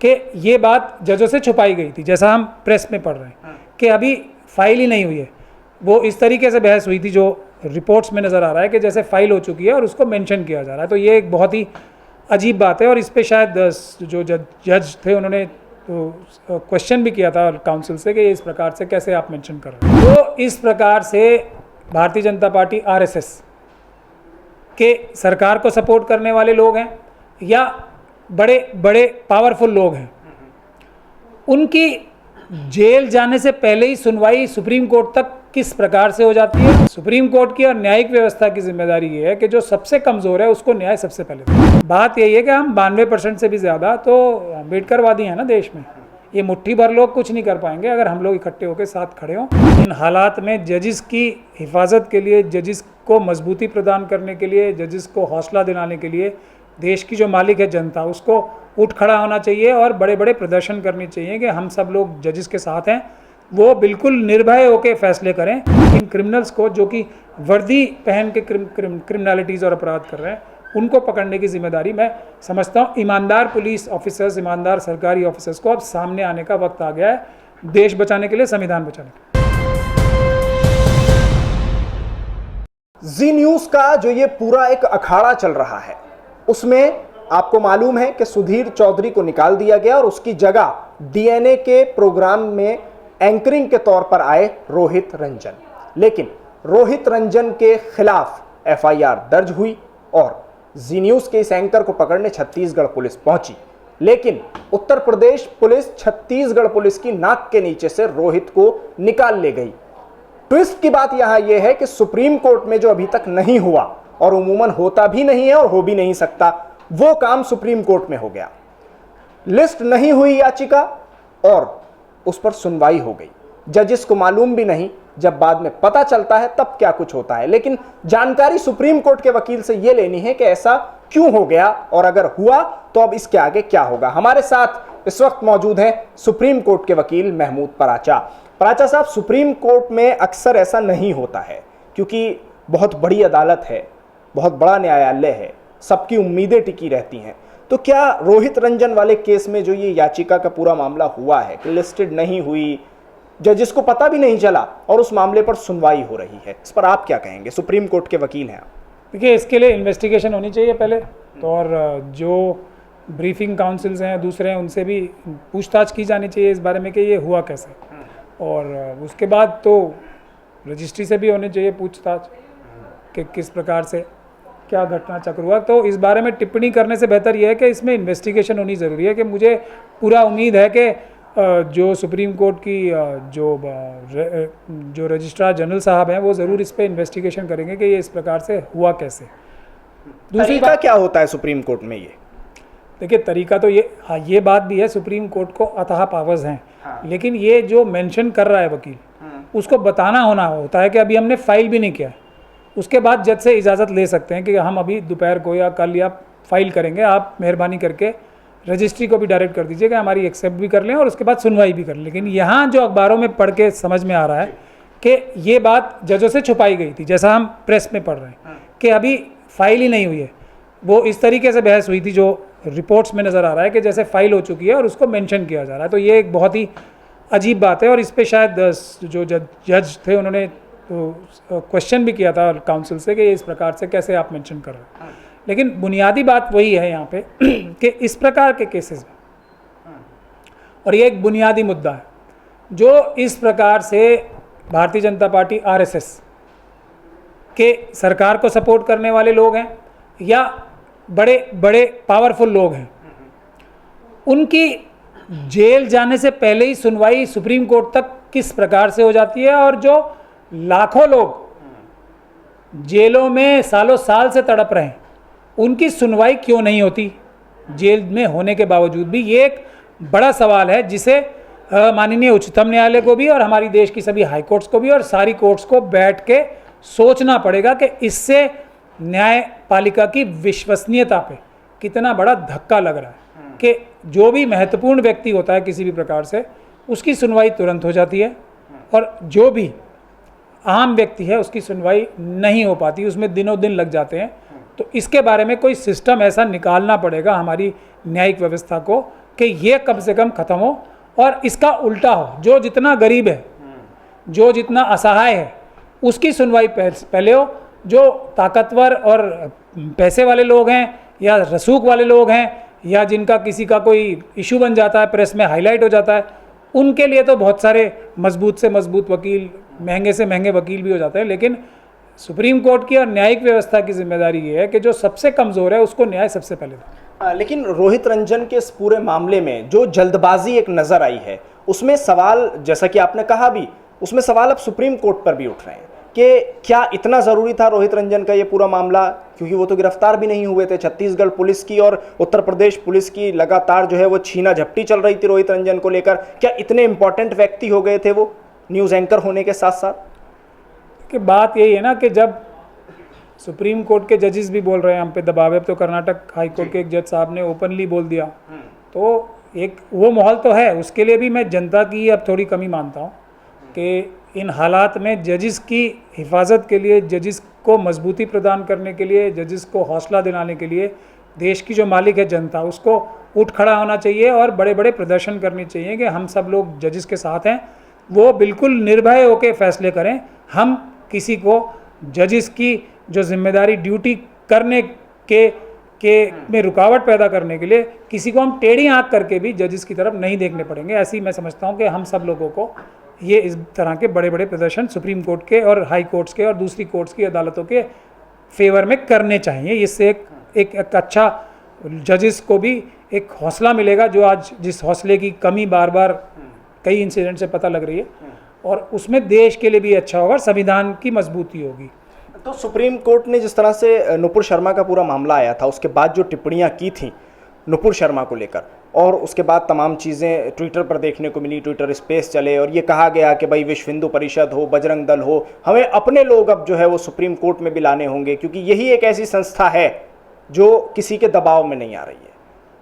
कि ये बात जजों से छुपाई गई थी, जैसा हम प्रेस में पढ़ रहे हैं कि अभी फाइल ही नहीं हुई है। वो इस तरीके से बहस हुई थी जो रिपोर्ट्स में नज़र आ रहा है कि जैसे फाइल हो चुकी है और उसको मेंशन किया जा रहा है। तो ये एक बहुत ही अजीब बात है और इस पे शायद जो जज थे उन्होंने तो क्वेश्चन भी किया था काउंसिल से कि इस प्रकार से कैसे आप मेंशन कर रहे हैं। तो इस प्रकार से भारतीय जनता पार्टी आरएसएस के सरकार को सपोर्ट करने वाले लोग हैं या बड़े बड़े पावरफुल लोग हैं, उनकी जेल जाने से पहले ही सुनवाई सुप्रीम कोर्ट तक किस प्रकार से हो जाती है। सुप्रीम कोर्ट की और न्यायिक व्यवस्था की जिम्मेदारी ये है कि जो सबसे कमज़ोर है उसको न्याय सबसे पहले दे। बात यही है कि हम 92% से भी ज़्यादा तो अम्बेडकरवादी हैं ना देश में। ये मुट्ठी भर लोग कुछ नहीं कर पाएंगे अगर हम लोग इकट्ठे होकर साथ खड़े हों। इन हालात में जजिस की हिफाजत के लिए, जजिस को मजबूती प्रदान करने के लिए, जजिस को हौसला दिलाने के लिए देश की जो मालिक है जनता, उसको उठ खड़ा होना चाहिए और बड़े बड़े प्रदर्शन करने चाहिए कि हम सब लोग जजिस के साथ हैं। वो बिल्कुल निर्भय होकर फैसले करें। इन क्रिमिनल्स को जो कि वर्दी पहन के क्रिमिनलिटीज़ और अपराध कर रहे हैं, उनको पकड़ने की जिम्मेदारी मैं समझता हूँ ईमानदार पुलिस ऑफिसर्स, ईमानदार सरकारी ऑफिसर्स को अब सामने आने का वक्त आ गया है, देश बचाने के लिए, संविधान बचाने के लिए। जी न्यूज का जो ये पूरा एक अखाड़ा चल रहा है, उसमें आपको मालूम है कि सुधीर चौधरी को निकाल दिया गया और उसकी जगह डीएनए के प्रोग्राम में एंकरिंग के तौर पर आए रोहित रंजन। लेकिन रोहित रंजन के खिलाफ एफआईआर दर्ज हुई और जी न्यूज के इस एंकर को पकड़ने छत्तीसगढ़ पुलिस पहुंची। लेकिन उत्तर प्रदेश पुलिस छत्तीसगढ़ पुलिस की नाक के नीचे से रोहित को निकाल ले गई। ट्विस्ट की बात यहां यह है कि सुप्रीम कोर्ट में जो अभी तक नहीं हुआ और उमूमन होता भी नहीं है और हो भी नहीं सकता, वो काम सुप्रीम कोर्ट में हो गया। लिस्ट नहीं हुई याचिका और उस पर सुनवाई हो गई। जजिस को मालूम भी नहीं, जब बाद में पता चलता है तब क्या कुछ होता है। लेकिन जानकारी सुप्रीम कोर्ट के वकील से यह लेनी है कि ऐसा क्यों हो गया और अगर हुआ तो अब इसके आगे क्या होगा। हमारे साथ इस वक्त मौजूद हैं सुप्रीम कोर्ट के वकील महमूद पराचा। पराचा साहब, सुप्रीम कोर्ट में अक्सर ऐसा नहीं होता है क्योंकि बहुत बड़ी अदालत है, बहुत बड़ा न्यायालय है, सबकी उम्मीदें टिकी रहती हैं। तो क्या रोहित रंजन वाले केस में जो ये याचिका का पूरा मामला हुआ है कि लिस्टेड नहीं हुई, जजिस को पता भी नहीं चला और उस मामले पर सुनवाई हो रही है, इस पर आप क्या कहेंगे? सुप्रीम कोर्ट के वकील हैं आप। देखिए, इसके लिए इन्वेस्टिगेशन होनी चाहिए पहले तो, और जो ब्रीफिंग काउंसिल्स हैं दूसरे हैं उनसे भी पूछताछ की जानी चाहिए इस बारे में कि ये हुआ कैसे, और उसके बाद तो रजिस्ट्री से भी होनी चाहिए पूछताछ कि किस प्रकार से क्या घटना चक्र हुआ। तो इस बारे में टिप्पणी करने से बेहतर यह है कि इसमें इन्वेस्टिगेशन होनी ज़रूरी है। कि मुझे पूरा उम्मीद है कि जो सुप्रीम कोर्ट की जो रजिस्ट्रार जनरल साहब हैं वो ज़रूर इस पर इन्वेस्टिगेशन करेंगे कि ये इस प्रकार से हुआ कैसे। दूसरी बात क्या होता है सुप्रीम कोर्ट में? ये देखिए, तरीका तो ये बात भी है, सुप्रीम कोर्ट को अथाह पावर्स हैं। लेकिन ये जो मेंशन कर रहा है वकील, उसको बताना होता है कि अभी हमने फाइल भी नहीं किया। उसके बाद जज से इजाज़त ले सकते हैं कि हम अभी दोपहर को या कल या फाइल करेंगे, आप मेहरबानी करके रजिस्ट्री को भी डायरेक्ट कर दीजिए कि हमारी एक्सेप्ट भी कर लें और उसके बाद सुनवाई भी कर लें। लेकिन यहाँ जो अखबारों में पढ़ के समझ में आ रहा है कि ये बात जजों से छुपाई गई थी, जैसा हम प्रेस में पढ़ रहे हैं कि अभी फाइल ही नहीं हुई है। वो इस तरीके से बहस हुई थी जो रिपोर्ट्स में नज़र आ रहा है कि जैसे फाइल हो चुकी है और उसको मेंशन किया जा रहा है। तो ये एक बहुत ही अजीब बात है और इस पर शायद जो जज थे उन्होंने तो क्वेश्चन भी किया था काउंसिल से कि इस प्रकार से कैसे आप मेंशन कर रहे हैं। लेकिन बुनियादी बात वही है यहाँ पे कि इस प्रकार के केसेस में, और ये एक बुनियादी मुद्दा है, जो इस प्रकार से भारतीय जनता पार्टी आरएसएस के सरकार को सपोर्ट करने वाले लोग हैं या बड़े बड़े पावरफुल लोग हैं, उनकी जेल जाने से पहले ही सुनवाई सुप्रीम कोर्ट तक किस प्रकार से हो जाती है, और जो लाखों लोग जेलों में सालों साल से तड़प रहे हैं उनकी सुनवाई क्यों नहीं होती जेल में होने के बावजूद भी। ये एक बड़ा सवाल है जिसे माननीय उच्चतम न्यायालय को भी और हमारी देश की सभी हाई कोर्ट्स को भी और सारी कोर्ट्स को बैठ के सोचना पड़ेगा कि इससे न्यायपालिका की विश्वसनीयता पे कितना बड़ा धक्का लग रहा है कि जो भी महत्वपूर्ण व्यक्ति होता है किसी भी प्रकार से, उसकी सुनवाई तुरंत हो जाती है और जो भी आम व्यक्ति है उसकी सुनवाई नहीं हो पाती, उसमें दिनों दिन लग जाते हैं। तो इसके बारे में कोई सिस्टम ऐसा निकालना पड़ेगा हमारी न्यायिक व्यवस्था को कि ये कम से कम ख़त्म हो और इसका उल्टा हो, जो जितना गरीब है, जो जितना असहाय है, उसकी सुनवाई पहले हो। जो ताकतवर और पैसे वाले लोग हैं या रसूख वाले लोग हैं या जिनका किसी का कोई इशू बन जाता है, प्रेस में हाईलाइट हो जाता है, उनके लिए तो बहुत सारे मजबूत से मजबूत वकील, महंगे से महंगे वकील भी हो जाते हैं। लेकिन सुप्रीम कोर्ट की और न्यायिक व्यवस्था की जिम्मेदारी ये है कि जो सबसे कमज़ोर है उसको न्याय सबसे पहले दो। लेकिन रोहित रंजन के इस पूरे मामले में जो जल्दबाजी एक नज़र आई है, उसमें सवाल, जैसा कि आपने कहा भी, उसमें सवाल अब सुप्रीम कोर्ट पर भी उठ रहे हैं कि क्या इतना ज़रूरी था रोहित रंजन का ये पूरा मामला, क्योंकि वो तो गिरफ्तार भी नहीं हुए थे। छत्तीसगढ़ पुलिस की और उत्तर प्रदेश पुलिस की लगातार जो है वो छीना झपटी चल रही थी रोहित रंजन को लेकर। क्या इतने इंपॉर्टेंट व्यक्ति हो गए थे वो न्यूज़ एंकर होने के साथ साथ? कि बात यही है ना कि जब सुप्रीम कोर्ट के जजेस भी बोल रहे हैं हम पे दबाव है, तो कर्नाटक हाई कोर्ट के एक जज साहब ने ओपनली बोल दिया, तो एक वो माहौल तो है। उसके लिए भी मैं जनता की अब थोड़ी कमी मानता हूँ कि इन हालात में जजेस की हिफाजत के लिए, जजेस को मजबूती प्रदान करने के लिए, जजेस को हौसला दिलाने के लिए देश की जो मालिक है जनता, उसको उठ खड़ा होना चाहिए और बड़े बड़े प्रदर्शन करने चाहिए कि हम सब लोग जजेस के साथ हैं। वो बिल्कुल निर्भय होकर फैसले करें। हम किसी को जजेस की जो जिम्मेदारी ड्यूटी करने के में रुकावट पैदा करने के लिए किसी को हम टेढ़ी आंख करके भी जजेस की तरफ नहीं देखने पड़ेंगे। ऐसी मैं समझता हूँ कि हम सब लोगों को ये इस तरह के बड़े बड़े प्रदर्शन सुप्रीम कोर्ट के और हाई कोर्ट्स के और दूसरी कोर्ट्स की अदालतों के फेवर में करने चाहिए। इससे एक अच्छा जजेस को भी एक हौसला मिलेगा, जो आज जिस हौसले की कमी बार बार कई इंसिडेंट से पता लग रही है, और उसमें देश के लिए भी अच्छा होगा, संविधान की मजबूती होगी। तो सुप्रीम कोर्ट ने जिस तरह से नुपुर शर्मा का पूरा मामला आया था, उसके बाद जो टिप्पणियां की थी नुपुर शर्मा को लेकर, और उसके बाद तमाम चीज़ें ट्विटर पर देखने को मिली, ट्विटर स्पेस चले और ये कहा गया कि भाई विश्व हिंदू परिषद हो, बजरंग दल हो, हमें अपने लोग अब जो है वो सुप्रीम कोर्ट में भी लाने होंगे, क्योंकि यही एक ऐसी संस्था है जो किसी के दबाव में नहीं आ रही है।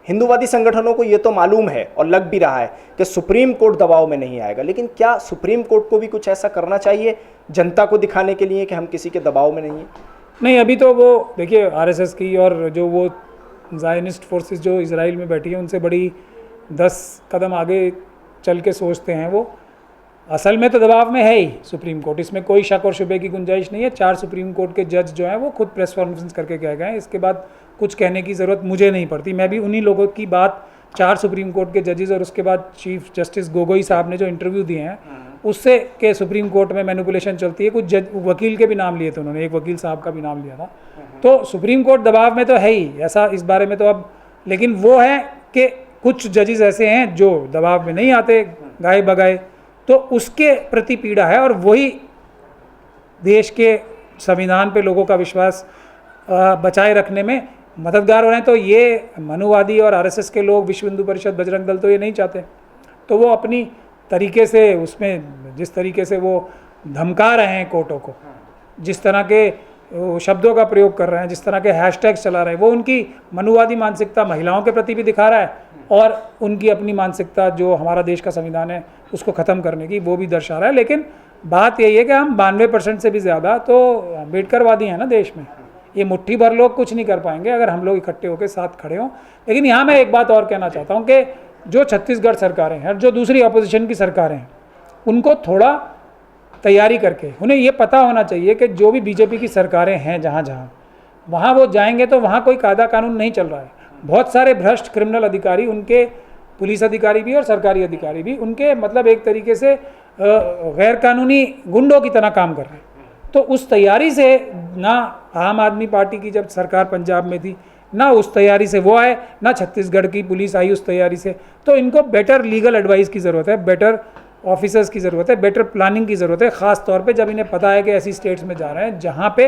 हिंदूवादी संगठनों को ये तो मालूम है और लग भी रहा है कि सुप्रीम कोर्ट दबाव में नहीं आएगा, लेकिन क्या सुप्रीम कोर्ट को भी कुछ ऐसा करना चाहिए जनता को दिखाने के लिए कि हम किसी के दबाव में नहीं हैं? नहीं, अभी तो वो देखिए आरएसएस की और जो वो ज़ायनिस्ट फोर्सेस जो इजराइल में बैठी हैं, उनसे बड़ी 10 कदम आगे चल के सोचते हैं। वो असल में तो दबाव में है ही सुप्रीम कोर्ट, इसमें कोई शक और शुबे की गुंजाइश नहीं है। 4 सुप्रीम कोर्ट के जज जो हैं वो खुद प्रेस कॉन्फ्रेंस करके कह गए हैं। इसके बाद कुछ कहने की ज़रूरत मुझे नहीं पड़ती। मैं भी उन्हीं लोगों की बात 4 सुप्रीम कोर्ट के जजेस और उसके बाद चीफ जस्टिस गोगोई साहब ने जो इंटरव्यू दिए हैं उससे के सुप्रीम कोर्ट में मैनिपुलेशन चलती है। कुछ जज वकील के भी नाम लिए थे उन्होंने, एक वकील साहब का भी नाम लिया था। तो सुप्रीम कोर्ट दबाव में तो है ही, ऐसा इस बारे में तो अब, लेकिन वो है कि कुछ जजेस ऐसे हैं जो दबाव में नहीं आते गाए बगाए, तो उसके प्रति पीड़ा है। और वही देश के संविधान पे लोगों का विश्वास बचाए रखने में मददगार हो रहे हैं। तो ये मनुवादी और आरएसएस के लोग, विश्व हिंदू परिषद, बजरंग दल, तो ये नहीं चाहते। तो वो अपनी तरीके से उसमें जिस तरीके से वो धमका रहे हैं कोर्टों को, जिस तरह के शब्दों का प्रयोग कर रहे हैं, जिस तरह के हैशटैग्स चला रहे हैं, वो उनकी मनुवादी मानसिकता महिलाओं के प्रति भी दिखा रहा है और उनकी अपनी मानसिकता जो हमारा देश का संविधान है उसको ख़त्म करने की, वो भी दर्शा रहा है। लेकिन बात यही है कि हम 92% से भी ज़्यादा तो अम्बेडकरवादी हैं ना देश में। ये मुट्ठी भर लोग कुछ नहीं कर पाएंगे अगर हम लोग इकट्ठे होकर साथ खड़े हों। लेकिन यहाँ मैं एक बात और कहना चाहता हूँ कि जो छत्तीसगढ़ सरकारें हैं, जो दूसरी अपोजिशन की सरकारें हैं, उनको थोड़ा तैयारी करके उन्हें ये पता होना चाहिए कि जो भी बीजेपी की सरकारें हैं जहाँ जहाँ, वहाँ वो जाएंगे तो वहाँ कोई कायदा कानून नहीं चल रहा है। बहुत सारे भ्रष्ट क्रिमिनल अधिकारी, उनके पुलिस अधिकारी भी और सरकारी अधिकारी भी, उनके मतलब एक तरीके से गैर कानूनी गुंडों की तरह काम कर रहे हैं। तो उस तैयारी से ना आम आदमी पार्टी की जब सरकार पंजाब में थी, ना उस तैयारी से वो आए, ना छत्तीसगढ़ की पुलिस आई उस तैयारी से। तो इनको बेटर लीगल एडवाइस की ज़रूरत है, बेटर ऑफिसर्स की ज़रूरत है, बेटर प्लानिंग की ज़रूरत है, ख़ास तौर पे जब इन्हें पता है कि ऐसी स्टेट्स में जा रहे हैं जहाँ पे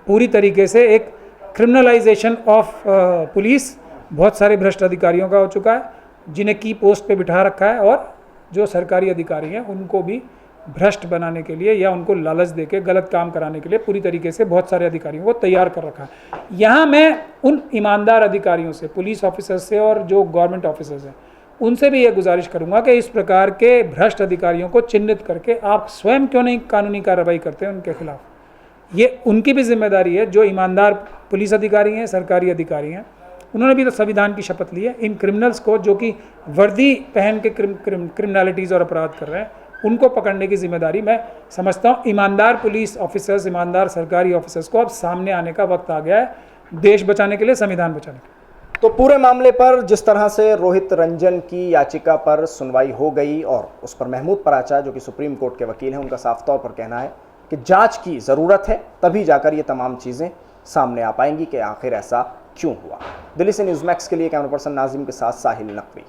पूरी तरीके से एक क्रिमिनलाइजेशन ऑफ पुलिस बहुत सारे भ्रष्ट अधिकारियों का हो चुका है, जिन्हें की पोस्ट पे बिठा रखा है, और जो सरकारी अधिकारी हैं उनको भी भ्रष्ट बनाने के लिए या उनको लालच देके गलत काम कराने के लिए पूरी तरीके से बहुत सारे अधिकारियों को तैयार कर रखा है। यहाँ मैं उन ईमानदार अधिकारियों से, पुलिस ऑफिसर्स से और जो गवर्नमेंट ऑफिसर्स हैं, उनसे भी ये गुजारिश करूँगा कि इस प्रकार के भ्रष्ट अधिकारियों को चिन्हित करके आप स्वयं क्यों नहीं कानूनी कार्रवाई करते हैं उनके खिलाफ। ये उनकी भी जिम्मेदारी है, जो ईमानदार पुलिस अधिकारी हैं, सरकारी अधिकारी हैं, उन्होंने भी तो संविधान की शपथ ली है। इन क्रिमिनल्स को जो कि वर्दी पहन के क्रिमिनलिटीज़ और अपराध कर रहे हैं, उनको पकड़ने की जिम्मेदारी मैं समझता हूँ ईमानदार पुलिस ऑफिसर्स, ईमानदार सरकारी ऑफिसर्स को अब सामने आने का वक्त आ गया है, देश बचाने के लिए, संविधान बचाने के लिए। तो पूरे मामले पर जिस तरह से रोहित रंजन की याचिका पर सुनवाई हो गई और उस पर महमूद पराचा जो कि सुप्रीम कोर्ट के वकील हैं, उनका साफ तौर पर कहना है कि जांच की ज़रूरत है, तभी जाकर ये तमाम चीज़ें सामने आ पाएंगी कि आखिर ऐसा क्यों हुआ। दिल्ली से न्यूज़ मैक्स के लिए कैमरा पर्सन नाजिम के साथ साहिल नकवी।